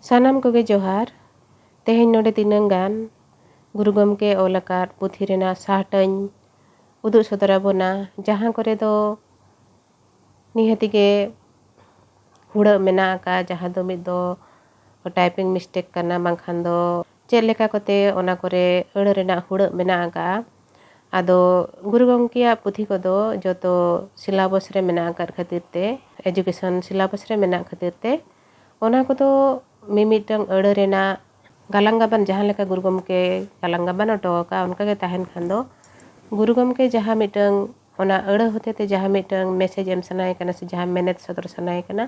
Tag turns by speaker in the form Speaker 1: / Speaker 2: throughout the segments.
Speaker 1: ᱥᱟᱱᱟᱢ ᱠᱚᱜᱮ ᱡᱚᱦᱟᱨ। ᱛᱮᱦᱮᱧ ᱱᱚᱰᱮ ᱛᱤᱱᱟᱹᱜ ᱜᱟन ᱜᱩᱨᱩ ᱜᱚᱢᱠᱮ ᱚᱞ ᱟᱠᱟᱫ ᱯᱩᱛᱷᱤ ᱨᱮᱱᱟᱜ ᱥᱟᱦᱴᱟᱹᱧ ᱩᱫᱩᱜ ᱥᱚᱫᱚᱨ ᱟᱵᱚᱱᱟ, ᱡᱟᱦᱟᱸ ᱠᱚᱨᱮ ᱫᱚ ᱱᱤᱦᱟᱹᱛ ᱜᱮ ᱦᱩᱲᱟᱹᱜ ᱢᱮᱱᱟᱜ ᱟᱠᱟᱫ, ᱡᱟᱦᱟᱸ ᱫᱚ ᱢᱤᱫ ᱫᱚ ᱴᱟইᱯᱤᱝ ᱢᱤᱥᱴᱮᱠ ᱠᱟᱱᱟ, ᱵᱟᱝᱠᱷᱟन ᱫᱚ ᱪᱮᱫ ᱞᱮᱠᱟ ᱠᱟᱛᱮ ᱚᱱᱟ ᱠᱚᱨᱮ ᱟᱹᱲᱟᱹ ᱨᱮᱱᱟᱜ ᱦᱩᱲᱟᱹᱜ ᱢᱮᱱᱟᱜ ᱟᱠᱟᱫ। ᱟᱫᱚ ᱜᱩᱨᱩ ᱜᱚᱢᱠᱮᱭᱟᱜ ᱯᱩᱛᱷᱤ ᱠᱚᱫᱚ ᱡᱚᱛᱚ ᱥᱤᱞᱟᱵᱚᱥ ᱨᱮ ᱢᱮᱱᱟᱜ ᱟᱠᱟᱫ ᱠᱷᱟᱹᱛᱤᱨ te ᱮᱰᱩᱠᱮᱥᱚᱱ ᱥᱤᱞᱟᱵᱚᱥ ᱨᱮ ᱢᱮᱱᱟᱜ ᱠᱷᱟᱹᱛᱤᱨ te ᱚᱱᱟ ᱠᱚᱫᱚ ᱢᱤᱢᱤᱫᱴᱟᱝ ᱟᱹᱲᱟᱹ ᱨᱮᱱᱟᱜ ᱜᱟᱞᱟᱝ ᱜᱟᱵᱟᱱ ᱡᱟᱦᱟᱸ ᱞᱮᱠᱟ ᱜᱩᱨᱩ ᱜᱚᱢᱠᱮ ᱜᱟᱞᱟᱝ ᱜᱟᱵᱟᱱ ᱦᱚᱴᱚ ᱟᱠᱟᱫ ᱚᱱᱠᱟᱜᱮ ᱛᱟᱦᱮᱱ ᱠᱷᱟᱱ ᱫᱚ ᱜᱩᱨᱩ ᱜᱚᱢᱠᱮ ᱡᱟᱦᱟᱸ ᱢᱤᱫᱴᱟᱝ ᱚᱱᱟ ᱟᱹᱲᱟᱹ ᱦᱚᱛᱮᱛᱮ ᱡᱟᱦᱟᱸ ᱢᱤᱫᱴᱟᱝ ᱢᱮᱥᱮᱡ ᱮᱢ ᱥᱟᱱᱟᱭᱮ ᱠᱟᱱᱟ ᱥᱮ ᱡᱟᱦᱟᱸ ᱢᱮᱱᱮᱫ ᱥᱚᱫᱚᱨ ᱥᱟᱱᱟᱭᱮ ᱠᱟᱱᱟ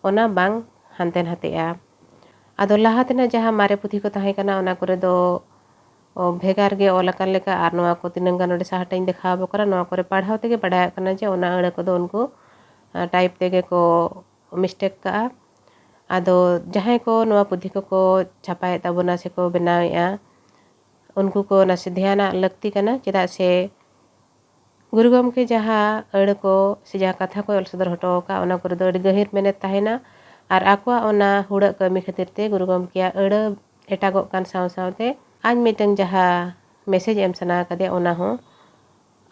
Speaker 1: ᱚᱱᱟ ᱵᱟᱝ ᱦᱟᱱᱛᱮ ᱱᱟᱛᱮᱜᱼᱟ। ᱟᱫᱚ ᱞᱟᱦᱟ ᱛᱮᱱᱟᱜ ᱡᱟᱦᱟᱸ ᱢᱟᱨᱮ ᱯᱩᱛᱷᱤ ᱠᱚ ᱛᱟᱦᱮᱸ ᱠᱟᱱᱟ ᱚᱱᱟ ᱠᱚᱨᱮ ᱫᱚ ᱵᱷᱮᱜᱟᱨ ᱜᱮ ᱚᱞ ᱟᱠᱟᱱ ᱞᱮᱠᱟ, ᱟᱨ ᱱᱚᱣᱟ ᱠᱚ ᱛᱤᱱᱟᱹᱜ ᱜᱟᱱ ᱱᱚᱰᱮ ᱥᱟᱦᱴᱟᱧ ᱫᱮᱠᱷᱟᱣ ᱟᱵᱚ ᱠᱟᱱᱟ ᱱᱚᱣᱟ ᱠᱚᱨᱮ ᱯᱟᱲᱦᱟᱣ ᱛᱮᱜᱮ ᱵᱟᱰᱟᱭᱚᱜ ᱠᱟᱱᱟ ᱡᱮ ᱚᱱᱟ ᱟᱹᱲᱟᱹ ᱠᱚᱫᱚ ᱩᱱᱠᱩ ᱴᱟᱭᱤᱯ ᱛᱮᱜᱮ ᱠᱚ ᱢᱤᱥᱴᱮᱠ ᱠᱟᱜᱼᱟ। ᱟᱫᱚ ᱡᱟᱦᱟᱸᱭ ko ᱱᱚᱣᱟ ᱯᱩᱛᱷᱤ ᱠᱚᱠᱚ ᱪᱷᱟᱯᱟᱭᱮᱫ ᱛᱟᱵᱚᱱᱟ ᱥᱮᱠᱚ ᱵᱮᱱᱟᱣᱮᱫᱼᱟ उनको को नसे ध्यान लगती करना चेदा से गुरु गमके जहाँ अड़ को से जहाँ कथा को ऑल सदर हटो का ओना करे दो अड़ी गहिर मेहनत ताहेना और आकवा ओना हुड़ा कमी खातिर ते गुरु गमके अड़ एटागो कान साव सावते आज मिटंग जहाँ मैसेज एम सना कदे ओना हो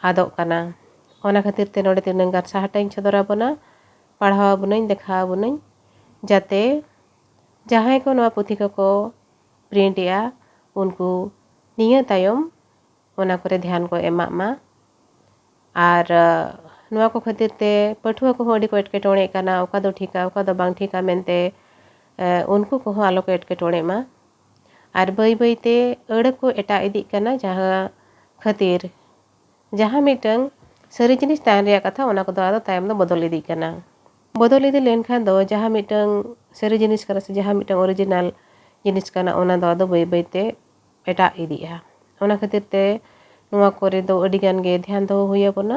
Speaker 1: आदो कना ओना खातिर ते नोडे तिनंग गार साहटाइन सदरा बना पढ़ावा बुनई देखा बुनई जाते जहाँ को नवा पुथी को प्रिंट या उनको निया तायम ओना करे ध्यान को एमा मा और नवा को खातिर ते पठुआ को होडी को एटकेटोणे कना ओका दो ठीका ओका दो बांग ठीका मेनते उनको को आलो को एटकेटोणे मा और बई बई ते अड़ को एटा इदी कना जहाँ खातिर जहाँ मिटंग सरी जिनिस तान रिया कथा ओना को दो आदो तायम दो बदल इदी कना बदल इदी लेन खान दो जहाँ मिटंग सरी जिनिस करा से जहाँ मिटंग ओरिजिनल जिनिस कना ओना दो आदो बई बई ते एटा इदिया ओना खातिर ते नुआ कोरे दो अडी गान गे ध्यान दो हुई बना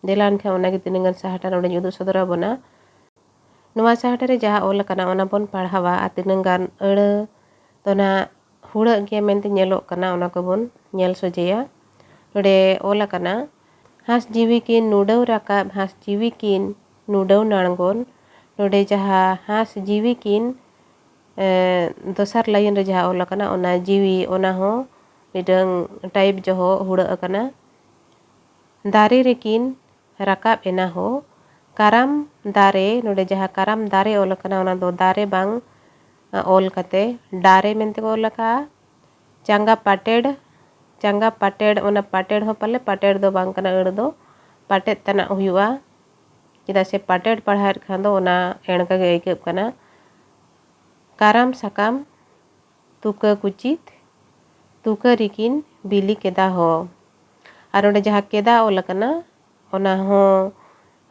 Speaker 1: देलान खा ओना गे तिनंग गान साहटा नोडे उदु सदरा बना नुआ साहटा रे जहाँ ओल कना ओना बन पढ़ावा आ तिनंग गान अड़ तो ना हुड़ा गे मेनते नेलो कना ओना को बन नेल सोजेया नोडे ओला कना हास जीवी किन नुडव राका हास जीवी किन नुडव नाणगोन नोडे जहाँ हास जीवी किन दोसर लाइन रे जहाँ ओला कना ओना जीवी ओना हो मिडंग टाइप जो हो हुड़ा कना दारे रेकिन राकाब एना हो काराम दारे नोडे जहाँ काराम दारे ओला कना ओना दो दारे बांग ओल कते डारे मेनते को ओला का चांगा पाटेड ओना पाटेड हो पले पाटेड दो बांग कना अड़ दो पाटेड तना हुआ चेदा से पाटेड पढ़ाए खान दो ओना एणका गे आइकब कना काराम साकाम तुका कुचित तुका रिकिन बिली केदा हो और ओडे जहाँ केदा ओल कना ओना हो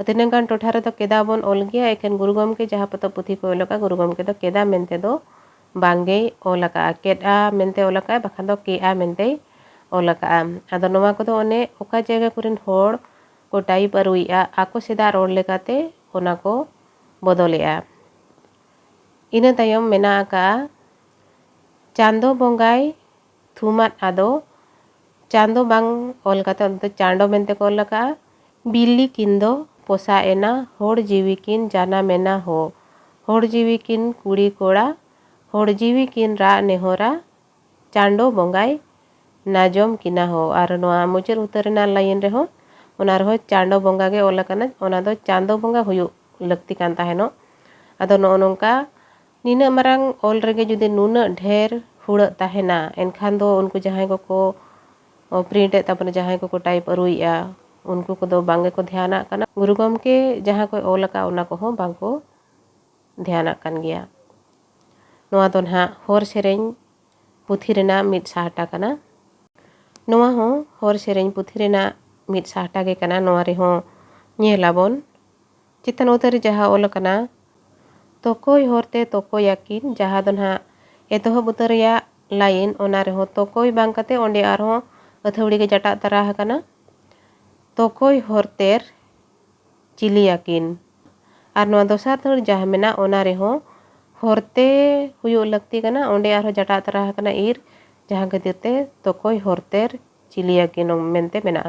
Speaker 1: तिनंग गान टोठा रे तो केदा बन ओल गया एखन गुरु गमके जहाँ पतो पुथी को ओलका गुरु गमके तो केदा मेनते दो बांगे ओलका केदा मेनते ओलका बखान दो केआ मेनते ओलका आदो नोवा को दो ओने ओका जगह कुरिन होड़ को टाइप अरुइया आको सेदा रोड लेकाते ओना को बदलेआ इना तायम मेना का चांदो बोंगाई थुमात आदो चांदो बांग ओल काते तो चांदो मेनते को ओलका बिल्ली किंदो पोसा एना होड़ जीवी किन जाना मेना हो होड़ जीवी किन कुड़ी कोड़ा होड़ जीवी किन रा नेहोरा चांदो बोंगाई नाजोम किना हो और नोआ मुचर उतरना लाइन रे हो ओना रे हो चांदो बोंगा गे ओला कना ओना दो चांदो बोंगा हुयु लगती कान ताहेनो आदो नो नोंका नीना मरांग ओल रेगे जुदि नुना ढेर हुड़ा ताहेना एनखान दो उनको जहाँ को प्रिंट तापने जहाँ को टाइप अरुइया उनको को दो बांगे को ध्यान कना गुरु गमके जहाँ को ओलका ओना को हो बांको ध्यान कान गया नोआ तो ना होर सेरेñ पुथी रेना मिद साहटा कना नोआ हो होर सेरेñ पुथी रेना मिद साहटा गे कना नोआ रे हो ñेलाबोन चितन उतरी जहाँ ओल कना तोकोय होरते तोकोय याकिन जहाँ दो ना एतोहब उतरिया लाइन ओना रे हो तोकोय बांग कते ओंडे आर हो अथौड़ी के जटा तरा कना तोकोय होरतेर चिली याकिन और नोआ दोसार थोड़ जहाँ मेना ओना रे हो होरते हुयु लगती कना ओंडे आर हो जटा तरा कना इर जहाँ खातिर ते तोकोय होरतेर चिली याकिन मेनते मेना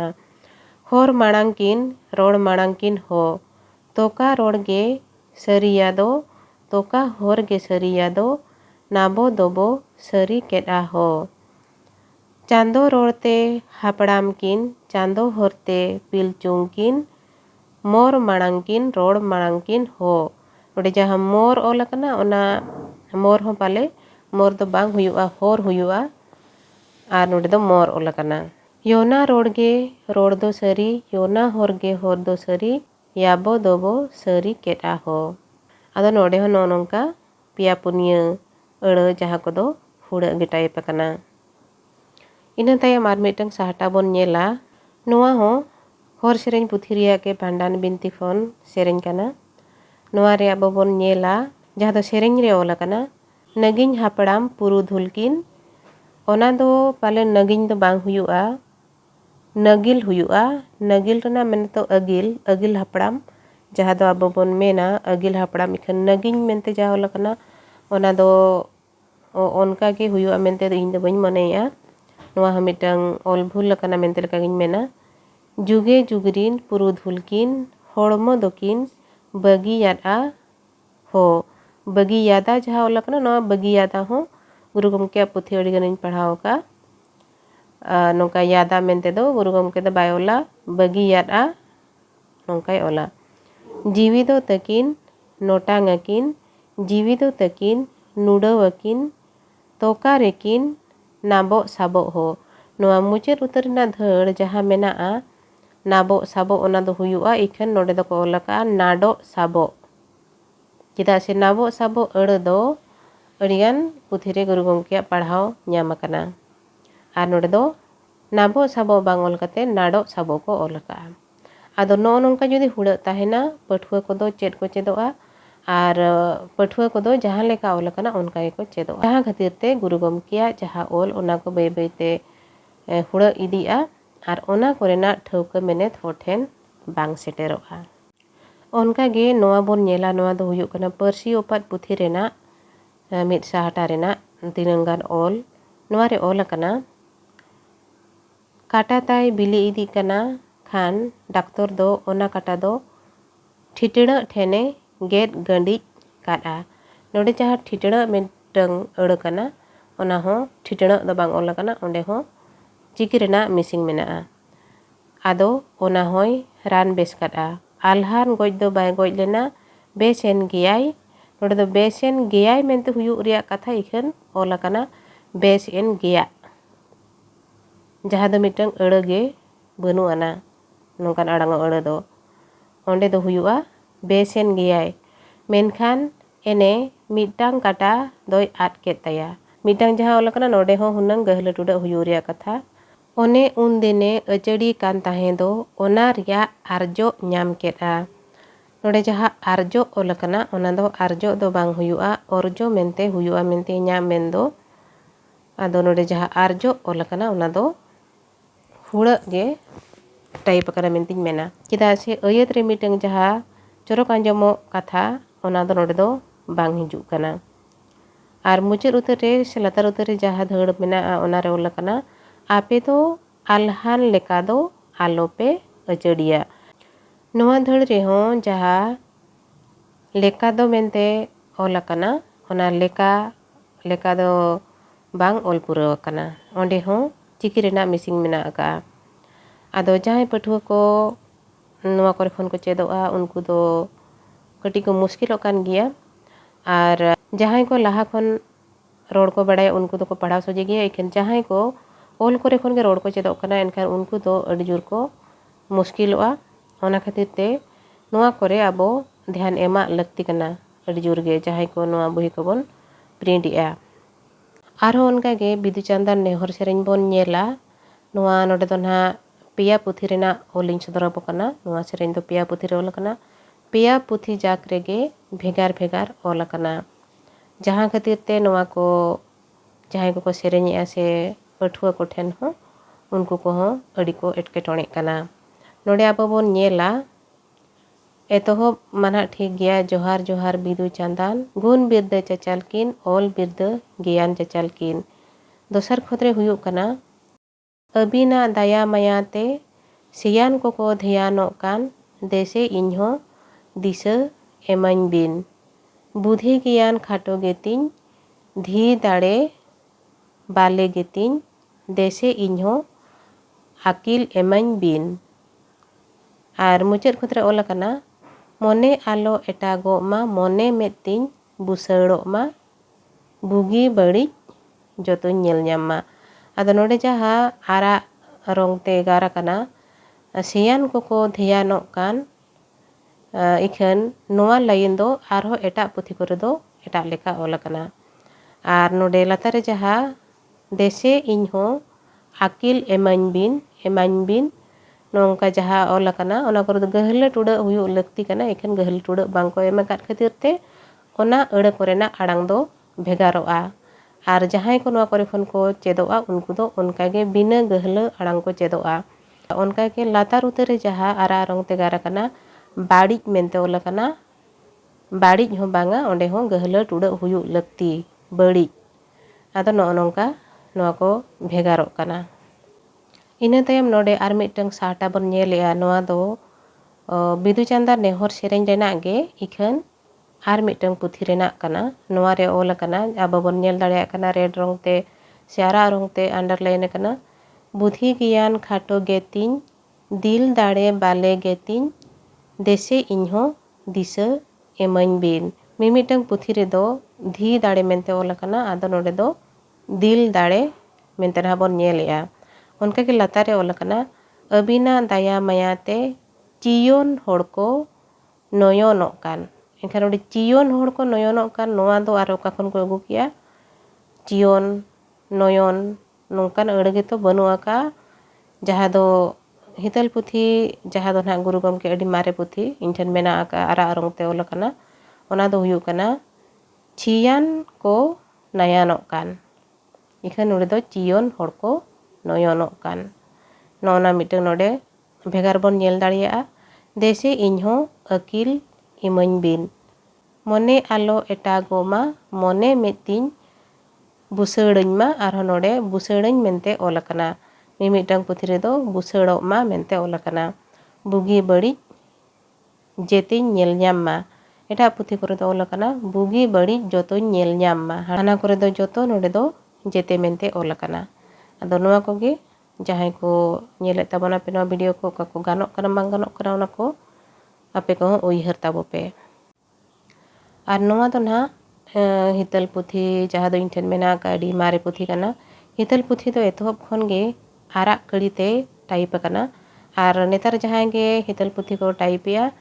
Speaker 1: होर माड़ांकिन रोड माड़ांकिन हो तोका रोड गे सरिया दो तोका होर गे सरिया दो नाबो दोबो सरी केदा हो। चांदो रोड़ते हापड़ाम किन चांदो होरते पिलचुंग किन मोर माड़ांग किन रोड़ माड़ांग किन हो। नोडे जहाँ मोर ओल कना ओना मोर हो पाले मोर दो बांग हुयुआ होर हुयुआ आर नोडे दो मोर ओल कना। योना रोड़गे रोड़ दो सरी योना होरगे होर दो सरी याबो दोबो सरी केदा हो। आदो नोडे हो नो नोंका पिया पुनिया अड़ जहाँ को दो हुड़ा गिटाई पकना। इना तायम आर मिटंग साहटा बोन नेला नोआ हो होर सेरेñ पुथी रिया के भांडान बिनती फोन सेरेñ कना। नोआ रे आबो बोन नेला जहाँ दो सेरेñ रे ओला कना नगिन हापड़ाम पुरुधुल किन ओना दो पाले नगिन दो बांग हुयुआ नगिल हुयुआ। नगिल रना मेन तो अगिल हापड़ाम जहाँ दो आबो बोन मेना अगिल हापड़ाम इखन नगिन मेनते जहाँ ओला कना ओना दो ओनका के हुयुआ मेनते दो इन दो बइन मनेया। नोआ हम मिटंग ओल भूल कना मेनते लका गिन मेना जुगे जुगरिन पुरुधुल किन होड़मो दोकिन बगी यादा हो। बगी यादा जहाँ ओला कना नोआ बगी यादा हो गुरु गमके पुथी अड़ी गनिन पढ़ाओ का नोंका यादा मेनते दो गुरु गमके दो बाय ओला बगी यादा नोंकाय ओला। जीवी दो तकिन नोटांग अकिन जीवी दो तकिन नुडव अकिन तोका रेकिन नाबो साबो हो। नोआ मुचेर उतर ना धड़ जहाँ मेना नाबो साबो ओना दो हुयुआ इखन नोडे दो को ओला का नाडो साबो। चिदा से नाबो साबो अड़ दो अड़ियान पुथीरे गुरु गमके पढ़ाओ ᱧᱟᱢ कना आर नोडे दो नाबो साबो बांग ओल कते नाडो साबो को ओल का। आदो नो नोंका जुदी हुड़ा ताहेना पठुआ को दो चेद को चेदोआ आर पठुआ को दो जहाँ लेका ओल कना उनका को चेदोआ। जहाँ खातिर ते गुरु गमके जहाँ ओल ओना को बे बेते हुड़ा इदिया आर ओना कोरेना ठौका मेनेत होठेन बांग सेटेरोआ। उनका गे नोआ बोन नेला नोआ दो हुयुग कना परसी ओपात पुथी रेना मिट साहटा रेना तिनंगान ओल नोआ रे ओल कना काटा ताई बिली इदी कना खान डाक्टर दो ओना काटा दो ठिटड़ा ठेने गेट गंडिज काटा। नोडे जहाँ ठिटड़ा मिटंग अड़ कना ओना हो ठिटड़ा दो बांग ओल कना ओंडे हो चिकी रेना मिसिंग मेना। आदो ओना होय रान बेस काटा आल्हान गोज दो बाय गोज लेना बेसेन गियाई नोडे दो बेसेन गियाई मेनते हुयुग रिया कथा इखन ओला कना बेस एन गिया जहाँ दो मिटंग अड़ गे बनु आना नोंकान आड़ांग अड़ दो ओंडे दो हुयुआ बेसेन गियाई मेनखान एने मिटंग काटा दोय आट के ताया मिटंग जहाँ ओला कना नोडे हो हुनंग गहला टुडा हुयुग रिया कथा ओने उन दिने अचड़ी कान ताहें दो ओना रिया आर्जो ᱧᱟᱢ केदा। नोडे जहाँ आर्जो ओल कना ओना दो आर्जो दो बांग हुयुआ ओरजो मेनते हुयुआ मेनते ᱧᱟᱢ मेन दो। आदो नोडे जहाँ आर्जो ओल कना ओना दो हुड़ा गे टाइप कना मेनतिन मेना चिदा से अयत रे मिटंग जहाँ चोरक आंजमो कथा ओना दो नोडे दो बांग हिजुग कना। आर मुचेद उतर रे से लतार उतर रे जहाँ धड़ मेना ओना रे ओल कना आपे तो आल्हान लेका दो आलोपे अचड़िया। नोआ धड़ रे हो जहाँ लेका दो मेनते ओल कना ओना लेका दो बांग ओल पुराव कना ओंडे हो चिकी रेना मिसिंग मेना का। आदो जहाँ पठुआ को नोआ करे खन को चेदोआ उनको दो कटी को मुश्किल कान गिया आर जहाँ को लाहा खन रोड को बड़ाय उनको तो को पढ़ाव सोजे गया इखन जहाँ को ओल करे खन के रोड को चेदोग कना एनखान उनको तो अड़ी जोर को मुश्किलोआ। ओना खातिर ते नोआ करे आबो ध्यान एमा लगती कना अड़ी जोर गे जहाँ को नोआ बही को बोन प्रिंट या। आरो उनका गे बिदु चांदन नेहर सेरेñ बोन नेला नोआ नोडे दो ना पिया पुथी रेना ओलिन सदराबो कना नोआ सेरेñ दो पिया पुथी रे ओल कना पिया पुथी जाक रेगे भेगार भेगार ओल कना जहाँ खातिर ते नोआ को जहाँ को सेरेñ से पठुआ को ठेन हो उनको को हो अड़ी को एटकेटोणे कना। नोडे आबो बोन नेला एतोहो माना ठीक गया जोहार जोहार बिदु चांदान गुण बिरद चचालकिन ओल बिरद ज्ञान चचालकिन। दोसर खोदरे हुयुग कना अबिना दाया मायाते सियान को ध्यानो कान देसे इन्हो दिशा एमाइन बिन बुद्धि ज्ञान खाटो गेतिन धी दाड़े बाले गेतिन देसे इन्हों आकिल एमाइन बिन। और मुचाद खुतरे ओल आकाना मने आलो एटागो मा मने मेतिन बुसाड़ो मा बुगी बड़ी जतो नेल ᱧᱟᱢ मा। आदो नोडे जहा आरा रंगते गारा काना सियान को ध्यानों कान इखन नोआ लाइन दो आरो एटा पुथी करे दो एटा लेका ओल आकाना। आर नोडे लातारे जहा देसे इन्हों आकिल एमाइन बिन नोंका जहा ओल आकाना ओना करे दो गहले टुडा हुयु लगती काना इखन गहले टुडा बांको एम आकाद खातिर ते ओना अड़ा कोरेना आड़ांग दो भेगारोआ। आर जहां को नोआ करे खन को चेदोआ उनको दो उनकागे बिना गहले आड़ांग को चेदोआ। उनकागे लातार उतरे जहा आरा रंग ते गारा काना बाड़िज मेनते ओल आकाना बाड़िज हो बांगा ओंडे हो गहले टुडा हुयु लगती बड़िज। आदो नो नोंका नोआ को भेगारो काना। इना तायम नोडे आर मिटंग साहटा बन नेलेआ नोआ दो बिदु चांदा नेहर सेरेंज रेना गे इखन आर मिटंग पुथी रेना काना। नोआ रे ओल आकाना आबो बन नेल दाड़ेया काना रेड रंग ते से आरा रंग ते अंडरलाइन काना बुद्धि गियान खाटो गेतिन दिल दाड़े बाले गेतिन देसे इन्हों दिशा एमाइन बिन। मिमिटंग पुथी रे दो धी दाड़े मेनते ओल आकाना आदो नोडे दो दिल दाड़े मेनते ना बन नेलेआ। उनका के लातारे ओल आकाना अबिना दाया मायाते चियोन होड़ को नयनों कान। एनखान ओडे चियोन होड़ को नयनों कान नोआ दो आरो काखन को अगु किया चियोन नयन नोंकान अड़गे तो बनुआ का जहा दो हितल पुथी जहा दो ना गुरु गमके अडी मारे पुथी इनठन मेना आका आरा रंग ते ओल आकाना ओना दो हुयु काना छियान को नयानों कान। इखन नोडे दो चियोन होड़ को नयनों कान। नोना मिटंग नोडे भेगार बन नेल दाड़िया देसे इन्हों अकिल इमाइन बिन मने आलो एटागो मा मने मेतिन बुसाड़ाñ मा आरो नोडे बुसाड़ाñ मेनते ओल आकाना। मिमिटंग पुथी रे दो बुसाड़ो मा मेनते ओल आकाना बुगी बड़ी जेतिन नेल ᱧᱟᱢ मा। एटा पुथी करे दो ओल आकाना बुगी बड़ी जतो नेल ᱧᱟᱢ मा। हाना करे दो जतो नोडे दो जेते मेनते ओल आकाना। आदो नोआ कोगे जहां को नेले ताबोना पे नोआ वीडियो को का को गानों काना बांग गानों काना ओना को आपे को उइहर ताबो पे। आर नोआ दो ना हितल पुथी जहा दो इनठन मेना का अडी मारे पुथी काना। हितल पुथी दो एतहब खन गे आरा कड़ी ते टाइप काना। आर नेतार जहां गे हितल पुथी को टाइप या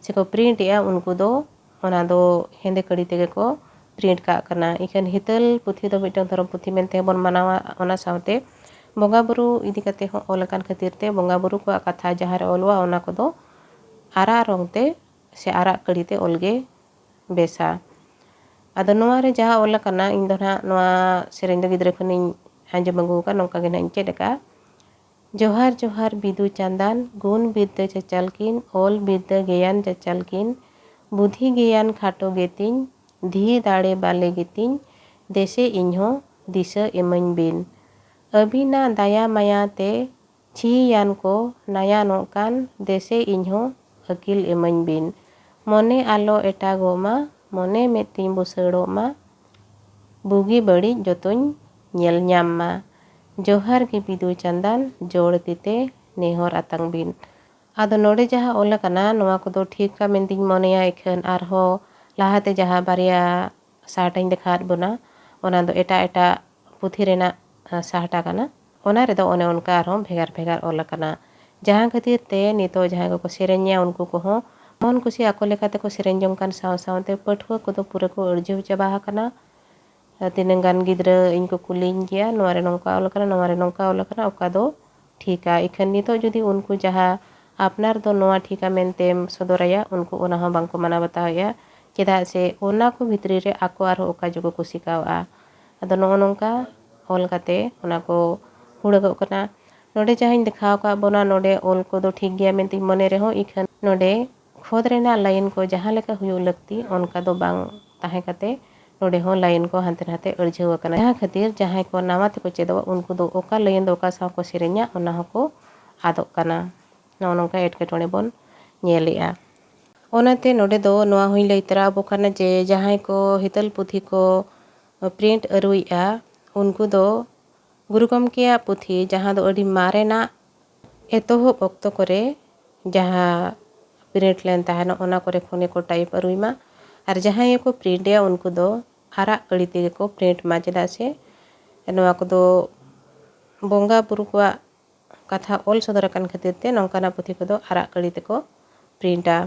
Speaker 1: से को प्रिंट या उनको दो ओना दो हेंदे कड़ी तेगे को प्रिंट का करना। इखन हितल पुथी दो मिटंग धरम पुथी मेनते बन मनावा ओना सावते बोंगा बुरु इदी कते हो ओल आकान खातिर ते बोंगा बुरु को कथा जहां रे ओलवा ओना को दो आरा रंग ते से आरा कड़ी ते ओलगे बेसा। आदो नोआ रे जहां ओल आकाना इन दो ना नोआ सेरेंज दो गिद्रे खनिन आंजम अगु का नोंका गे नाइन चेद का जोहार जोहार बिदु चांदान गुण बिद्दे चचालकिन ओल बिद्दे गेयान चचालकिन बुद्धि गियान खाटो गेतिन धी दाड़े बाले गेतिन देसे इन्हों दिशा एमाइन बिन अबिना दाया मायाते छियान को नयानों कान देसे इन्हों अकिल एमाइन बिन मने आलो एटागो मा मने मेतिन बुसाड़ो मा बुगी बड़ी जतोñ नेल ᱧᱟᱢ मा। जोहार के बिदु चांदान जोड़ तिते नेहर आतांग बिन। आदो नोडे जहा ओल आकाना नोआ को दो ठीक का मेंदिन मनेया इखन आरहो लाहाते जहा बारिया साहटाñ देखात बोना ओना दो एटा एटा पुथी रेना साहटा काना। ओना रे दो ओने उनका आरहो भेगार भेगार ओल आकाना जहां खातिर ते नितो जहां को सेरेंया उनको को हो मन कुसी आको लेकाते को सेरेंज जोंग कान साव सावते पठुआ को दो पूरा को अर्जव चाबा हाकाना। तिनंगान गिद्रा इनको कुलिंग गया नोआरे नोंका ओल आकाना नोआरे नोंका ओल आकाना ओका दो ठीका। इखन नितो जुदी उनको जहा आपनार दो नोआ ठीका मेनतेम सदोराया उनको ओना हो बांको माना बताया चेदा से ओना को भितरी रे आको आरो ओका जुगो कुसी कावा। आदो नो नोंका ओल काते ओना को हुड़गो कना नोडे जहां दिखाव का बोना नोडे ओल को दो ठीक गया मेनती मने रे हो इखन नोडे खोद रेना लाइन को जहां लेका हुयो लगती उनका दो बांग ताहे काते नोडे हो लाइन को हानते नाते अर्जव कना। जहां खातिर जहां को नावा ते को चेदो उनको दो ओका लाइन दो ओका साव को सेरेंया ओना हको आदो कना। नो नोंका एटकेटोणे बोन नेलेआ ओनाते नोडे दो नोआ हुई लई तरा बो कना जे जहां को हितल पुथी को प्रिंट अरुइआ उनको दो गुरु गमकेया पुथी जहाँ दो अड़ी मारेना एतोहब ऑक्तो करे जहाँ प्रिंट लेन तहनो ओना करे खोने को टाइप अरुइमा और जहाँ ये को प्रिंट या उनको दो आरा अड़ी तेगे को प्रिंट मा चेदा से नोआ को दो बोंगा बुरु को कथा ऑल सदरकान खातिर ते नौकाना पुथी को दो आरा अड़ी ते को प्रिंटा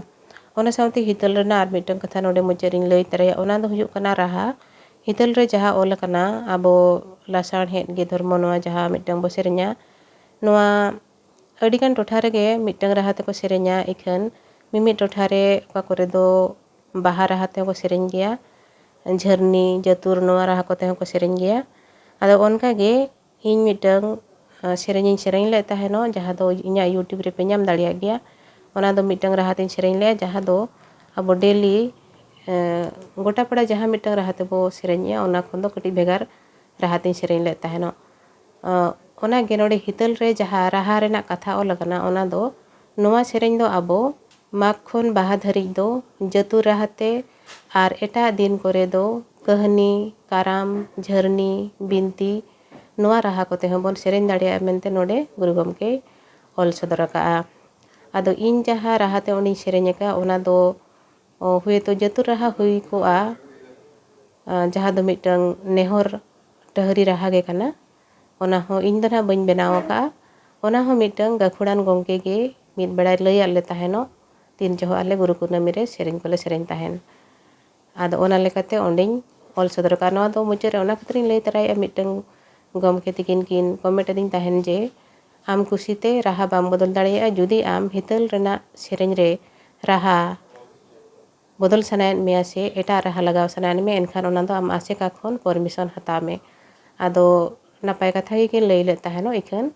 Speaker 1: ओना साउते हितल रना आर मिटन कथा नोडे मुचारिंग लई तरया ओना दो हुयुग कना राहा हितल रे जहाँ ऑल कना आबो लासाण हेड गे धर्म नोआ जहाँ मिटन बो सेरेन्या नोआ अडिगान टोठा रेगे मिटन राहा ते को सेरेन्या इखन मिमिट टोठा रे का करे दो बाहा राहा ते को सेरेन गया झरनी जतुर नोआ राहा को ते को सेरेन गया आदो ओनका गे इन मिटन सेरेन ले ताहेनो जहाँ दो इन्या यूट्यूब रे पे नाम दाड़िया गया ओना दो मिटन राहा ते सेरेन ले जहाँ दो अब डेली गोटा पड़ा जहाँ मिटन राहा ते बो सेरेन्या ओना खन दो कटी भेगार राहा ते सेरेन ले ताहेनो ओना गे नोडे हितल रे जहाँ राहा रेना कथा ओल कना ओना दो नोआ सेरेन दो आबो माघ खन बाहा धरिज दो जतुर राहते आर एटा दिन करे दो कहनी काराम झरनी बिनती नोआ राहा कोते हबन सेरेन दाड़िया मेनते नोडे गुरु गमके ऑल सदर का आदो इन जहाँ राहते उनी सेरेन का ओना दो हुए तो जतुर राहा हुई को जहाँ दो मिटन नेहर टहरी राहा गे कना ओना हो इन दना बन बनाव का ओना हो मिटन गाखुड़ान गमके गे मिट बड़ा लई आले ताहेनो तीन जो आले गुरु कुर्नमी रे सेरेन कोले सेरेन ताहेन आदो ओना लेकाते ओंडेñ ऑल सदर का नोआ दो मुचे रे ओना खतरिन लई तराय मिटन गमके तिकिन किन कमेंट दिन ताहेन जे आम कुसीते राहा बाम बदल दाड़िया जुदी आम हितल रेना सेरेन रे राहा बदल सनायन मेया से एटा राहा लगाव सनायन में एनखान ओना दो आम आसेका खन परमिशन हता में आदो नापाय कथा गे लई ले ताहेनो इखन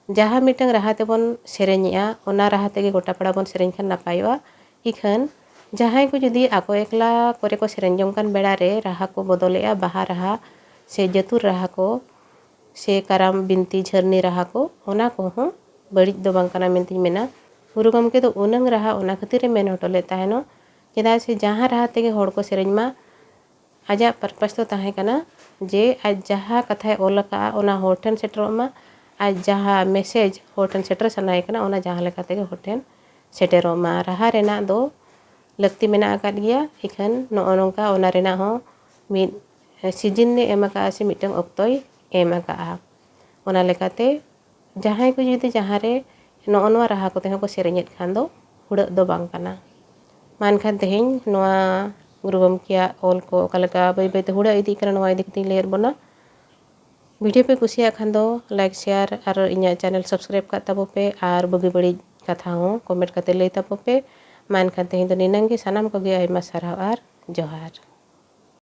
Speaker 1: जहाँ मिटन राहा ते बन सेरेन्या ओना राहा तेगे गोटा पड़ा बन सेरेन खान नापायोआ इखन जहाँ को जुदी आको एकला करे को सेरेन जमकान बेड़ा रे राहा को बदलेया बाहा राहा से जतुर राहा को से काराम बिनती झरनी राहा को ओना को हो बड़िज दो बांकाना मेंती मेना गुरु गमके दो उनंग राहा ओना खातिर मेन हटले ताहेनो चेदा से जहाँ राहा तेगे होड़ को सेरेन मा आजा पर्पस तो ताहे कना जे आज जहाँ कथा ओल का ओना होठन सेटर मा आज जहाँ मैसेज होठन सेटर सनाय कना ओना जहाँ लेका तेगे होठन सेटेरो मा राहा रेना दो लगती मेना आकाद गया इखन नो नोंका ओना रेना हो मिद सीजन ने एमका से मिटन ऑक्तोय एमका ओना लेकाते जहाँ को जुदी जहाँ रे नो नोआ राहा को तेहो को सेरेन्यत खान दो हुड़ दो बांग कना मानखान तेहेñ नोआ गुरु गमकेया ऑल को कलका बै बै ते हुड़ा इदी कना नोआ इदी कती लेयर बना वीडियो पे कुसिया खान दो लाइक शेयर और इन्या चैनल सब्सक्राइब का तबो पे और बगी बड़ी कथा हो कमेंट कते लई तबो पे मानखान तेहेñ दो निनंगे सनाम को गे आयमा साराव आर जोहार।